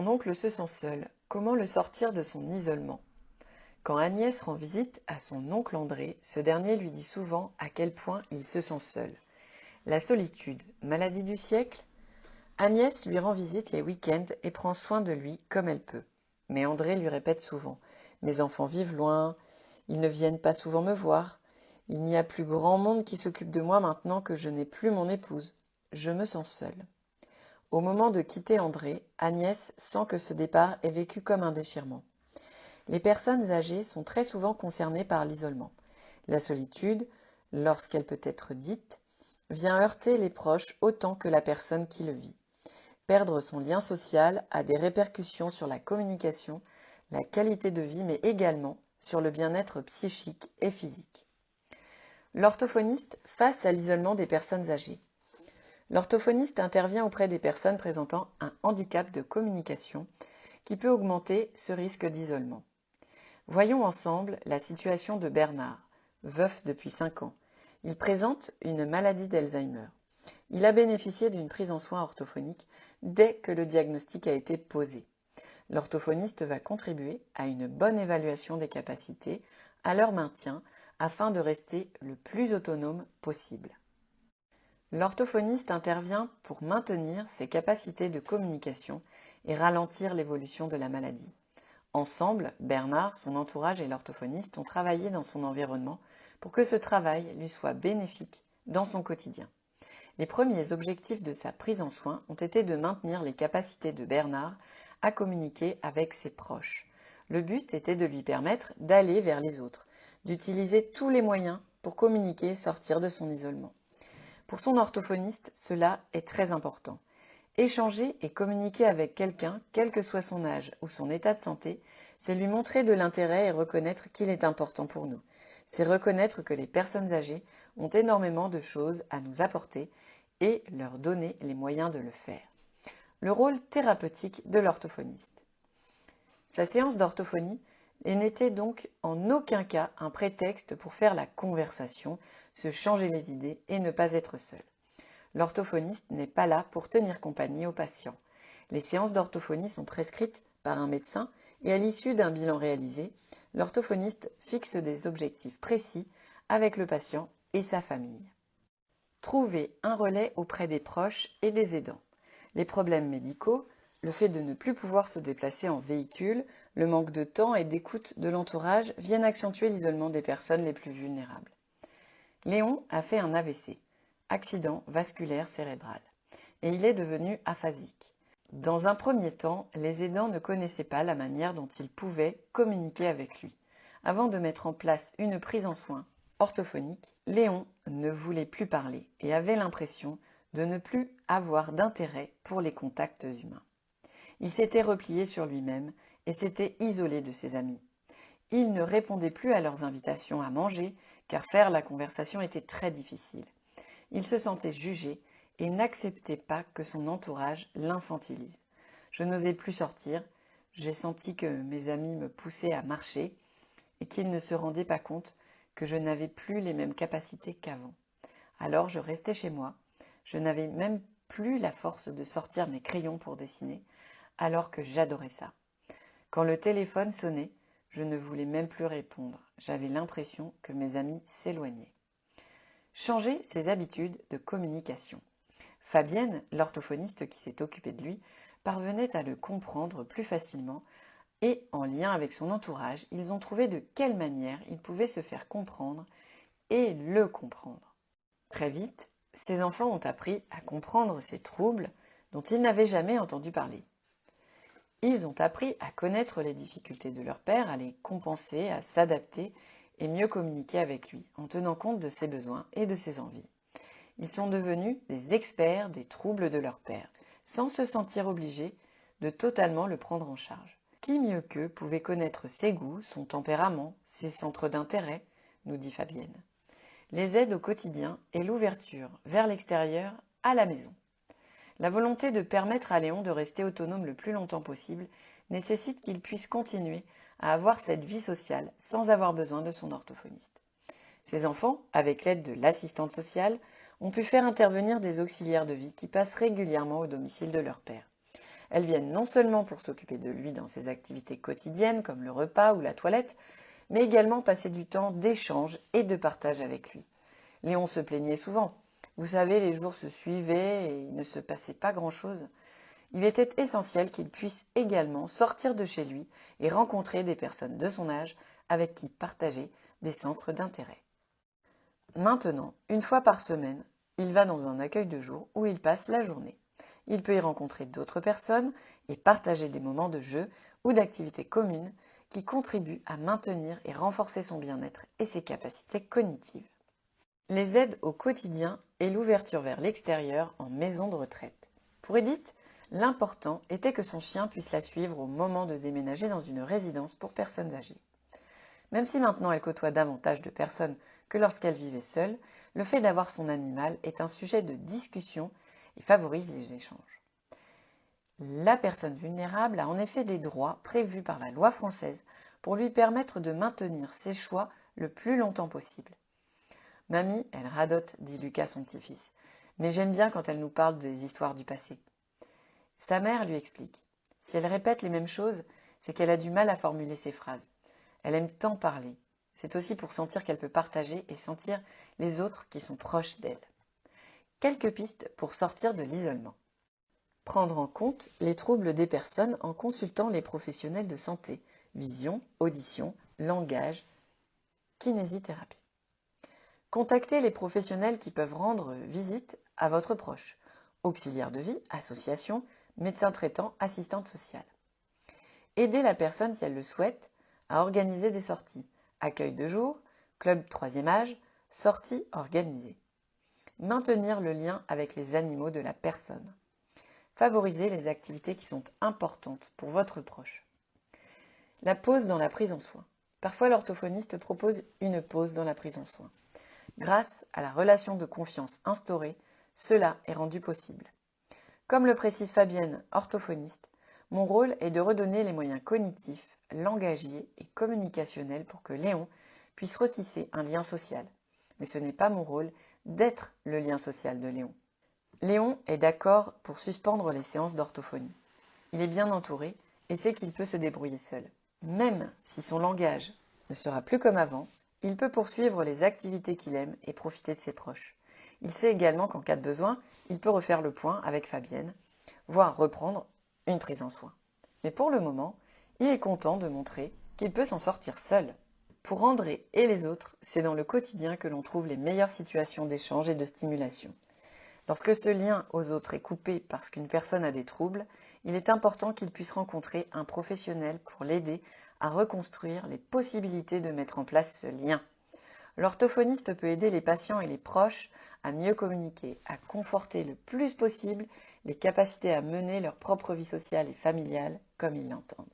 Mon oncle se sent seul. Comment le sortir de son isolement? Quand Agnès rend visite à son oncle André, ce dernier lui dit souvent à quel point il se sent seul. La solitude, maladie du siècle? Agnès lui rend visite les week-ends et prend soin de lui comme elle peut. Mais André lui répète souvent: Mes enfants vivent loin, ils ne viennent pas souvent me voir. Il n'y a plus grand monde qui s'occupe de moi maintenant que je n'ai plus mon épouse. Je me sens seule. Au moment de quitter André, Agnès sent que ce départ est vécu comme un déchirement. Les personnes âgées sont très souvent concernées par l'isolement. La solitude, lorsqu'elle peut être dite, vient heurter les proches autant que la personne qui le vit. Perdre son lien social a des répercussions sur la communication, la qualité de vie, mais également sur le bien-être psychique et physique. L'orthophoniste face à l'isolement des personnes âgées. L'orthophoniste intervient auprès des personnes présentant un handicap de communication qui peut augmenter ce risque d'isolement. Voyons ensemble la situation de Bernard, veuf depuis 5 ans. Il présente une maladie d'Alzheimer. Il a bénéficié d'une prise en soins orthophonique dès que le diagnostic a été posé. L'orthophoniste va contribuer à une bonne évaluation des capacités, à leur maintien, afin de rester le plus autonome possible. L'orthophoniste intervient pour maintenir ses capacités de communication et ralentir l'évolution de la maladie. Ensemble, Bernard, son entourage et l'orthophoniste ont travaillé dans son environnement pour que ce travail lui soit bénéfique dans son quotidien. Les premiers objectifs de sa prise en soin ont été de maintenir les capacités de Bernard à communiquer avec ses proches. Le but était de lui permettre d'aller vers les autres, d'utiliser tous les moyens pour communiquer et sortir de son isolement. Pour son orthophoniste, cela est très important. Échanger et communiquer avec quelqu'un, quel que soit son âge ou son état de santé, c'est lui montrer de l'intérêt et reconnaître qu'il est important pour nous. C'est reconnaître que les personnes âgées ont énormément de choses à nous apporter et leur donner les moyens de le faire. Le rôle thérapeutique de l'orthophoniste. Sa séance d'orthophonie n'était donc en aucun cas un prétexte pour faire la conversation, se changer les idées et ne pas être seul. L'orthophoniste n'est pas là pour tenir compagnie aux patients. Les séances d'orthophonie sont prescrites par un médecin et à l'issue d'un bilan réalisé, l'orthophoniste fixe des objectifs précis avec le patient et sa famille. Trouver un relais auprès des proches et des aidants. Les problèmes médicaux, le fait de ne plus pouvoir se déplacer en véhicule, le manque de temps et d'écoute de l'entourage viennent accentuer l'isolement des personnes les plus vulnérables. Léon a fait un AVC, accident vasculaire cérébral, et il est devenu aphasique. Dans un premier temps, les aidants ne connaissaient pas la manière dont ils pouvaient communiquer avec lui. Avant de mettre en place une prise en soins orthophonique, Léon ne voulait plus parler et avait l'impression de ne plus avoir d'intérêt pour les contacts humains. Il s'était replié sur lui-même et s'était isolé de ses amis. Il ne répondait plus à leurs invitations à manger, car faire la conversation était très difficile. Il se sentait jugé et n'acceptait pas que son entourage l'infantilise. Je n'osais plus sortir, j'ai senti que mes amis me poussaient à marcher et qu'ils ne se rendaient pas compte que je n'avais plus les mêmes capacités qu'avant. Alors je restais chez moi, je n'avais même plus la force de sortir mes crayons pour dessiner, alors que j'adorais ça. Quand le téléphone sonnait, je ne voulais même plus répondre. J'avais l'impression que mes amis s'éloignaient. Changer ses habitudes de communication. Fabienne, l'orthophoniste qui s'est occupée de lui, parvenait à le comprendre plus facilement et, en lien avec son entourage, ils ont trouvé de quelle manière il pouvait se faire comprendre et le comprendre. Très vite, ces enfants ont appris à comprendre ces troubles dont ils n'avaient jamais entendu parler. Ils ont appris à connaître les difficultés de leur père, à les compenser, à s'adapter et mieux communiquer avec lui, en tenant compte de ses besoins et de ses envies. Ils sont devenus des experts des troubles de leur père, sans se sentir obligés de totalement le prendre en charge. Qui mieux qu'eux pouvait connaître ses goûts, son tempérament, ses centres d'intérêt, nous dit Fabienne. Les aides au quotidien et l'ouverture vers l'extérieur à la maison. La volonté de permettre à Léon de rester autonome le plus longtemps possible nécessite qu'il puisse continuer à avoir cette vie sociale sans avoir besoin de son orthophoniste. Ces enfants, avec l'aide de l'assistante sociale, ont pu faire intervenir des auxiliaires de vie qui passent régulièrement au domicile de leur père. Elles viennent non seulement pour s'occuper de lui dans ses activités quotidiennes comme le repas ou la toilette, mais également passer du temps d'échange et de partage avec lui. Léon se plaignait souvent. Vous savez, les jours se suivaient et il ne se passait pas grand-chose. Il était essentiel qu'il puisse également sortir de chez lui et rencontrer des personnes de son âge avec qui partager des centres d'intérêt. Maintenant, une fois par semaine, il va dans un accueil de jour où il passe la journée. Il peut y rencontrer d'autres personnes et partager des moments de jeu ou d'activités communes qui contribuent à maintenir et renforcer son bien-être et ses capacités cognitives. Les aides au quotidien et l'ouverture vers l'extérieur en maison de retraite. Pour Edith, l'important était que son chien puisse la suivre au moment de déménager dans une résidence pour personnes âgées. Même si maintenant elle côtoie davantage de personnes que lorsqu'elle vivait seule, le fait d'avoir son animal est un sujet de discussion et favorise les échanges. La personne vulnérable a en effet des droits prévus par la loi française pour lui permettre de maintenir ses choix le plus longtemps possible. Mamie, elle radote, dit Lucas son petit-fils, mais j'aime bien quand elle nous parle des histoires du passé. Sa mère lui explique. Si elle répète les mêmes choses, c'est qu'elle a du mal à formuler ses phrases. Elle aime tant parler. C'est aussi pour sentir qu'elle peut partager et sentir les autres qui sont proches d'elle. Quelques pistes pour sortir de l'isolement. Prendre en compte les troubles des personnes en consultant les professionnels de santé, vision, audition, langage, kinésithérapie. Contactez les professionnels qui peuvent rendre visite à votre proche, auxiliaire de vie, association, médecin traitant, assistante sociale. Aidez la personne si elle le souhaite à organiser des sorties, accueil de jour, club troisième âge, sorties organisées. Maintenir le lien avec les animaux de la personne. Favoriser les activités qui sont importantes pour votre proche. La pause dans la prise en soin. Parfois l'orthophoniste propose une pause dans la prise en soin. Grâce à la relation de confiance instaurée, cela est rendu possible. Comme le précise Fabienne, orthophoniste, mon rôle est de redonner les moyens cognitifs, langagiers et communicationnels pour que Léon puisse retisser un lien social. Mais ce n'est pas mon rôle d'être le lien social de Léon. Léon est d'accord pour suspendre les séances d'orthophonie. Il est bien entouré et sait qu'il peut se débrouiller seul. Même si son langage ne sera plus comme avant, il peut poursuivre les activités qu'il aime et profiter de ses proches. Il sait également qu'en cas de besoin, il peut refaire le point avec Fabienne, voire reprendre une prise en soin. Mais pour le moment, il est content de montrer qu'il peut s'en sortir seul. Pour André et les autres, c'est dans le quotidien que l'on trouve les meilleures situations d'échange et de stimulation. Lorsque ce lien aux autres est coupé parce qu'une personne a des troubles, il est important qu'il puisse rencontrer un professionnel pour l'aider à reconstruire les possibilités de mettre en place ce lien. L'orthophoniste peut aider les patients et les proches à mieux communiquer, à conforter le plus possible les capacités à mener leur propre vie sociale et familiale comme ils l'entendent.